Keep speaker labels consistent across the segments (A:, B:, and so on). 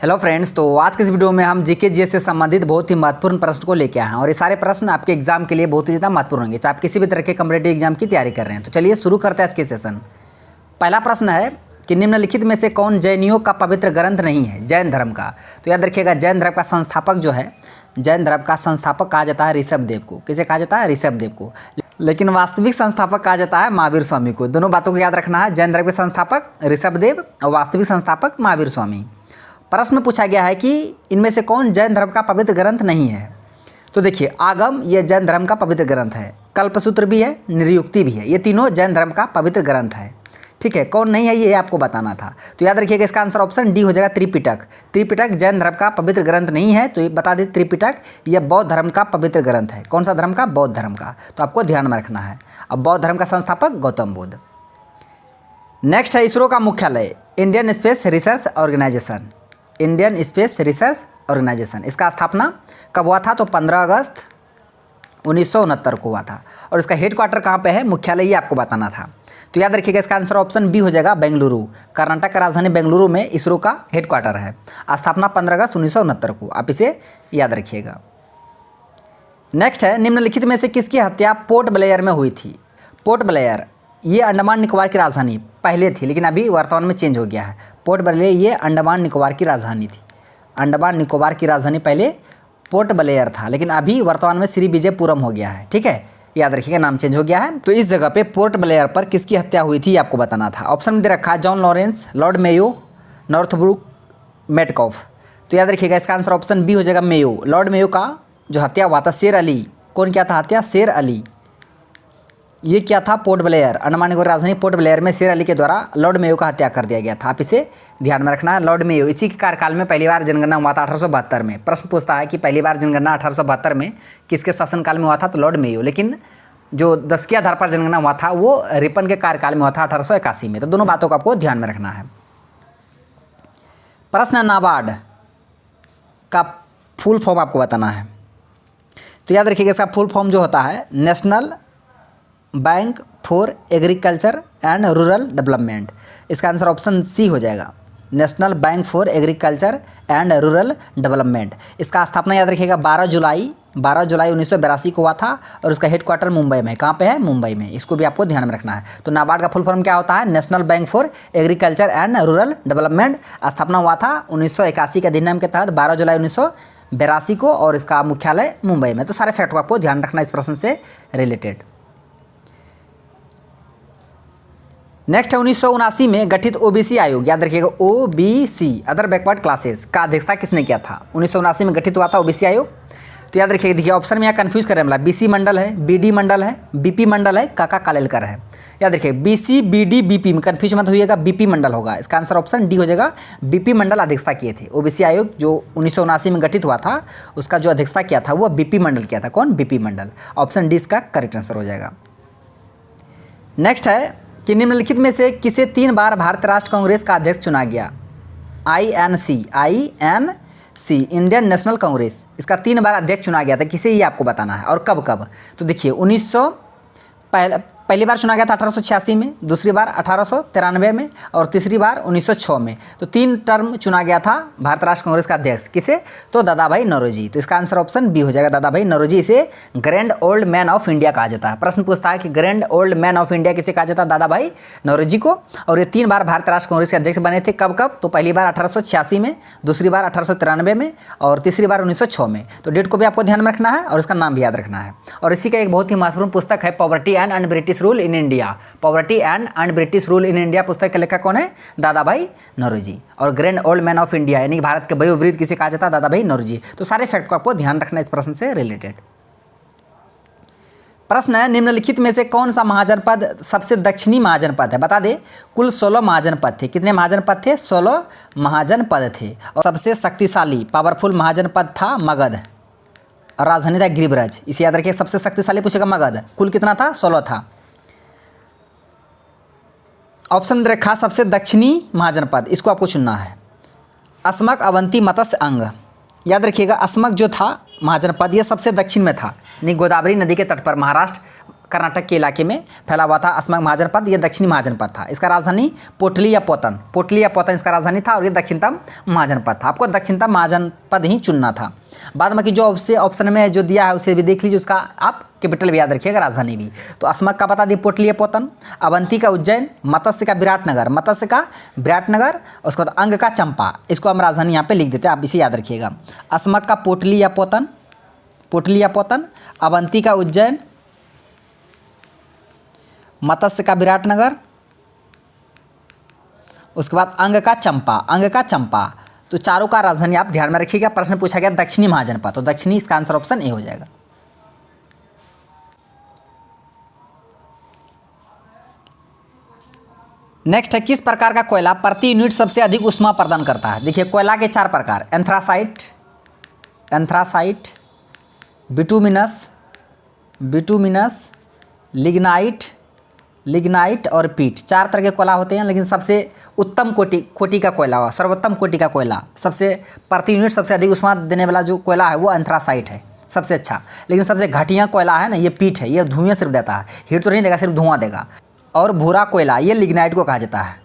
A: Hello friends, तो आज के इस वीडियो में हम जीके जीएस से संबंधित बहुत ही महत्वपूर्ण प्रश्न को लेके आए हैं और ये सारे प्रश्न आपके एग्जाम के लिए बहुत ही ज़्यादा महत्वपूर्ण होंगे, चाहे आप किसी भी तरह के कॉम्पिटिटिव एग्जाम की तैयारी कर रहे हैं। तो चलिए शुरू करते हैं आज के सेशन। पहला प्रश्न है कि निम्नलिखित में से कौन जैनियों का पवित्र ग्रंथ नहीं है, जैन धर्म का। तो याद रखिएगा, जैन धर्म का संस्थापक जो है, जैन धर्म का संस्थापक कहा जाता है ऋषभदेव को। किसे कहा जाता है? ऋषभदेव को। लेकिन वास्तविक संस्थापक कहा जाता है महावीर स्वामी को। दोनों बातों को याद रखना है, जैन धर्म के संस्थापक ऋषभदेव और वास्तविक संस्थापक महावीर स्वामी। प्रश्न में पूछा गया है कि इनमें से कौन जैन धर्म का पवित्र ग्रंथ नहीं है। तो देखिए, आगम ये जैन धर्म का पवित्र ग्रंथ है, कल्पसूत्र भी है, निर्युक्ति भी है, ये तीनों जैन धर्म का पवित्र ग्रंथ है। ठीक है, कौन नहीं है ये आपको बताना था। तो याद रखिएगा, इसका आंसर ऑप्शन डी हो जाएगा, त्रिपिटक। त्रिपिटक जैन धर्म का पवित्र ग्रंथ नहीं है। तो ये बता दें, त्रिपिटक यह बौद्ध धर्म का पवित्र ग्रंथ है। कौन सा धर्म का? बौद्ध धर्म का। तो आपको ध्यान में रखना है। अब बौद्ध धर्म का संस्थापक गौतम बुद्ध। नेक्स्ट है इसरो का मुख्यालय, Indian space research organisation. Indian space research organisation, इसका स्थापना कब हुआ था? तो 15 अगस्त 1969 को हुआ था। और इसका हेडक्वार्टर कहाँ पे है, मुख्यालय, ये आपको बताना था। तो याद रखिएगा, इसका आंसर ऑप्शन बी हो जाएगा, बेंगलुरु। कर्नाटक की राजधानी बेंगलुरु में इसरो का हेडक्वार्टर है। स्थापना 15 अगस्त 1969 को, आप इसे याद रखिएगा। नेक्स्ट है, निम्नलिखित में से किसकी हत्या पोर्ट ब्लेयर में हुई थी? पोर्ट ब्लेयर ये अंडमान निकोबार की राजधानी पहले थी, लेकिन अभी वर्तमान में चेंज हो गया है। पोर्ट ब्लेयर ये अंडमान निकोबार की राजधानी थी। अंडमान निकोबार की राजधानी पहले पोर्ट ब्लेयर था, लेकिन अभी वर्तमान में श्री विजयपुरम हो गया है। ठीक है, याद रखिएगा, नाम चेंज हो गया है। तो इस जगह पे पोर्ट ब्लेयर पर किसकी हत्या हुई थी आपको बताना था। ऑप्शन में दे रखा है, John Lawrence, Lord Mayo, Northbrook, Metcalfe. तो याद रखिएगा, इसका आंसर ऑप्शन बी हो जाएगा, मेयो। लॉर्ड मेयो का जो हत्या हुआ था, शेर अली। कौन किया था हत्या? शेर अली। ये क्या था? पोर्ट ब्लेयर, अंडमान निकोबार राजधानी पोर्ट ब्लेयर में शेर अली के द्वारा लॉर्ड मेयो का हत्या कर दिया गया था। आप इसे ध्यान में रखना है। लॉर्ड मेयो, इसी के कार्यकाल में पहली बार जनगणना हुआ था 1872 में। प्रश्न पूछता है कि पहली बार जनगणना 1872 में किसके शासनकाल में हुआ था? तो लॉर्ड मेयो। लेकिन जो 10 के आधार पर जनगणना हुआ था वो रिपन के कार्यकाल में हुआ था 1881 में। तो दोनों बातों को आपको ध्यान में रखना है। प्रश्न, नाबार्ड का फुल फॉर्म आपको बताना है। तो याद रखिएगा, इसका फुल फॉर्म जो होता है, national bank for agriculture and rural development. इसका आंसर ऑप्शन सी हो जाएगा, national bank for agriculture and rural development. इसका स्थापना याद रखिएगा 12 जुलाई 1982 को हुआ था और उसका हेडक्वार्टर मुंबई में। कहाँ पे है? मुंबई में। इसको भी आपको ध्यान में रखना है। तो नाबार्ड का फुल फॉर्म क्या होता है? National bank for agriculture and rural development. स्थापना हुआ था 1981 के अधिनियम के तहत 12 जुलाई 1982 को और इसका मुख्यालय मुंबई में। तो सारे फैक्ट को आपको ध्यान रखना इस प्रश्न से रिलेटेड। नेक्स्ट है 1979 में गठित ओबीसी आयोग। याद रखिएगा, ओबीसी अदर बैकवर्ड क्लासेस का अध्यक्षता किसने किया था? 1979 में गठित हुआ था ओबीसी आयोग। तो याद रखिएगा, देखिए ऑप्शन में यहाँ कन्फ्यूज करने वाला, बीसी मंडल है, बीडी मंडल है, बीपी मंडल है, काका कालेलकर है। याद रखिए, बीसी बीडी बीपी में कन्फ्यूज मत होइएगा, बीपी मंडल होगा। इसका आंसर ऑप्शन डी हो जाएगा, बीपी मंडल अध्यक्षता किए थे। ओबीसी आयोग जो 1979 में गठित हुआ था, उसका जो अध्यक्षता किया था वो बीपी मंडल किया था। कौन? बीपी मंडल। ऑप्शन डी इसका करेक्ट आंसर हो जाएगा। नेक्स्ट है कि निम्नलिखित में से किसे 3 बार भारतीय राष्ट्र कांग्रेस का अध्यक्ष चुना गया? INC इंडियन नेशनल कांग्रेस, इसका 3 बार अध्यक्ष चुना गया था। किसे, ये आपको बताना है और कब कब। तो देखिए, पहली बार चुना गया था 1886 में, दूसरी बार 1893 में और तीसरी बार 1906 में। तो 3 टर्म चुना गया था भारत राष्ट्र कांग्रेस का अध्यक्ष। किसे? तो दादा भाई नौरोजी। तो इसका आंसर ऑप्शन बी हो जाएगा, दादा भाई नौरोजी। इसे grand old man of India कहा जाता है। प्रश्न पूछता है कि grand old man of India किसे कहा जाता है? दादा भाई नौरोजी को। और ये 3 बार भारत राष्ट्र कांग्रेस के अध्यक्ष बने थे। कब कब? तो पहली बार 1886 में, दूसरी बार 1893 में और तीसरी बार 1906 में। तो डेट को भी आपको ध्यान में रखना है और इसका नाम भी याद रखना है। और इसी का एक बहुत ही महत्वपूर्ण पुस्तक है, poverty and un British rule in India. Poverty and un British rule in India पुस्तक के लेखक कौन है? दादा भाई नौरोजी। और grand old man of India यानी भारत के वयोवृद्ध किसे कहा जाता है? दादा भाई नौरोजी। तो सारे फैक्ट को आपको ध्यान रखना इस प्रश्न से रिलेटेड। प्रश्न है, निम्नलिखित में से कौन सा महाजनपद सबसे दक्षिणी महाजनपद है? बता दे, कुल 16 महाजनपद थे। कितने महाजनपद थे? 16 महाजनपद थे। और सबसे शक्तिशाली पावरफुल महाजनपद था मगध और राजधानी था गिरिब्रज। इसे याद रखिए, सबसे शक्तिशाली पूछेगा मगध। कुल कितना था? 16 था। ऑप्शन रखा सबसे दक्षिणी महाजनपद, इसको आपको चुनना है। अस्मक, अवंती, मत्स्य, अंग। याद रखिएगा, अस्मक जो था महाजनपद ये सबसे दक्षिण में था, यानी गोदावरी नदी के तट पर, महाराष्ट्र कर्नाटक के इलाके में फैला हुआ था अस्मक महाजनपद। ये दक्षिणी महाजनपद था। इसका राजधानी पोटली या पोतन इसका राजधानी था और ये दक्षिणतम महाजनपद था। आपको दक्षिणतम महाजनपद ही चुनना था। बाद में कि जो ऑप्शन में जो दिया है उसे भी देख लीजिए, उसका आप कैपिटल भी याद रखिएगा, राजधानी भी। तो अस्मक का बता दिए पोटली या पोतन, अवंती का उज्जैन, मत्स्य का विराटनगर, उसके बाद अंग का चंपा। इसको हम राजधानी यहाँ पे लिख देते हैं, आप इसे याद रखिएगा। अस्मक का पोटली या पोतन, अवंती का उज्जैन, मत्स्य का विराटनगर, उसके बाद अंग का चंपा। तो चारों का राजधानी आप ध्यान में रखिएगा। प्रश्न पूछा गया दक्षिणी महाजनपद, तो दक्षिणी इसका आंसर ऑप्शन ए हो जाएगा। नेक्स्ट है, किस प्रकार का कोयला प्रति यूनिट सबसे अधिक ऊष्मा प्रदान करता है? देखिए कोयला के 4 प्रकार, एंथ्रासाइट, बिटूमिनस, लिग्नाइट और पीट। 4 तरह के कोयला होते हैं, लेकिन सबसे उत्तम कोटि का कोयला, सर्वोत्तम कोटि का कोयला, सबसे प्रति यूनिट सबसे अधिक ऊष्मा देने वाला जो कोयला है वो एंथ्रासाइट है, सबसे अच्छा। लेकिन सबसे घटिया कोयला है ना, ये पीट है। ये धुएं सिर्फ देता है, हीट तो नहीं देगा, सिर्फ धुआं देगा। और भूरा कोयला, ये लिग्नाइट को कहा जाता है।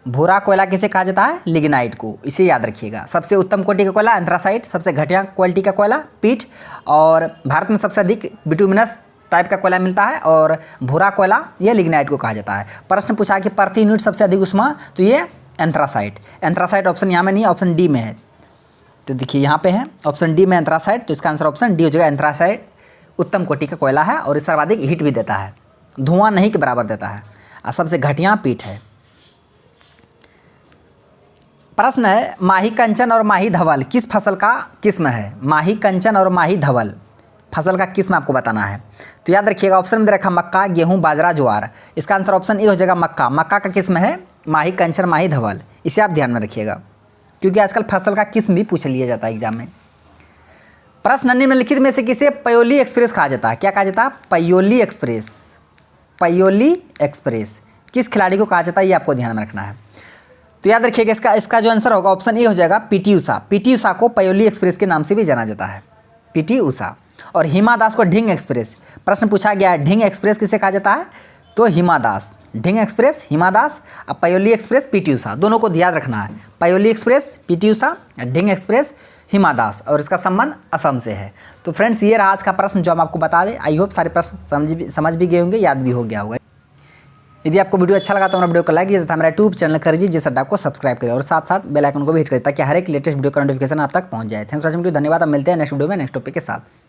A: भूरा कोयला किसे कहा जाता है? लिग्नाइट को, इसे याद रखिएगा। सबसे उत्तम कोटि का कोयला एंथ्रासाइट, सबसे घटिया क्वालिटी का कोयला पीट। और भारत में सबसे अधिक बिटुमिनस टाइप का कोयला मिलता है और भूरा कोयला ये लिग्नाइट को कहा जाता है। प्रश्न पूछा कि प्रति यूनिट सबसे अधिक ऊष्मा, तो ये एंथ्रासाइट ऑप्शन यहाँ में नहीं, ऑप्शन डी में है। तो देखिए यहाँ पे है ऑप्शन डी में एंथ्रासाइट, तो इसका आंसर ऑप्शन डी हो जाएगा। एंथ्रासाइट उत्तम कोटि का कोयला है और इस सर्वाधिक हीट भी देता है, धुआं नहीं के बराबर देता है। और सबसे घटिया पीट है। प्रश्न है, माही कंचन और माही धवल किस फसल का किस्म है? माही कंचन और माही धवल फसल का किस्म आपको बताना है। तो याद रखिएगा, ऑप्शन में दे रखा मक्का, गेहूं, बाजरा, ज्वार। इसका आंसर ऑप्शन ए हो जाएगा मक्का का किस्म है माही कंचन, माही धवल। इसे आप ध्यान में रखिएगा, क्योंकि आजकल फसल का किस्म भी पूछ लिया जाता है एग्जाम में। प्रश्न, निम्नलिखित में से किसे पयोली एक्सप्रेस कहा जाता है? क्या कहा जाता है? पयोली एक्सप्रेस किस खिलाड़ी को कहा जाता है, ये आपको ध्यान में रखना है। तो याद रखिएगा, इसका जो आंसर होगा ऑप्शन ए हो जाएगा पीटी उषा को पयोली एक्सप्रेस के नाम से भी जाना जाता है, पीटी उषा। और हिमा दास को ढिंग एक्सप्रेस। प्रश्न पूछा गया है ढिंग एक्सप्रेस किसे कहा जाता है? तो हिमा दास, ढिंग एक्सप्रेस हिमा दास, अब पयोली एक्सप्रेस पीटी उषा, दोनों को याद रखना है। Payoli express PT Usha, Dhing express Hima Das, और इसका संबंध असम से है। तो फ्रेंड्स, ये रहा आज का प्रश्न जो हम आपको बता दें। आई होप सारे प्रश्न समझ भी गए होंगे, याद भी हो गया होगा। यदि आपको वीडियो अच्छा लगा तो हमारा वीडियो को लाइक कीजिए तथा हमारा यूट्यूब चैनल करिए जिस अड्डा को सब्सक्राइब करें और साथ साथ बेल आइकन को भी हिट करें ताकि हर एक लेटेस्ट वीडियो का नोटिफिकेशन आप तक पहुंच जाए। थैंक्स फॉर वॉचिंग, धन्यवाद। अब मिलते हैं नेक्स्ट वीडियो में नेक्स्ट टॉपिक के साथ।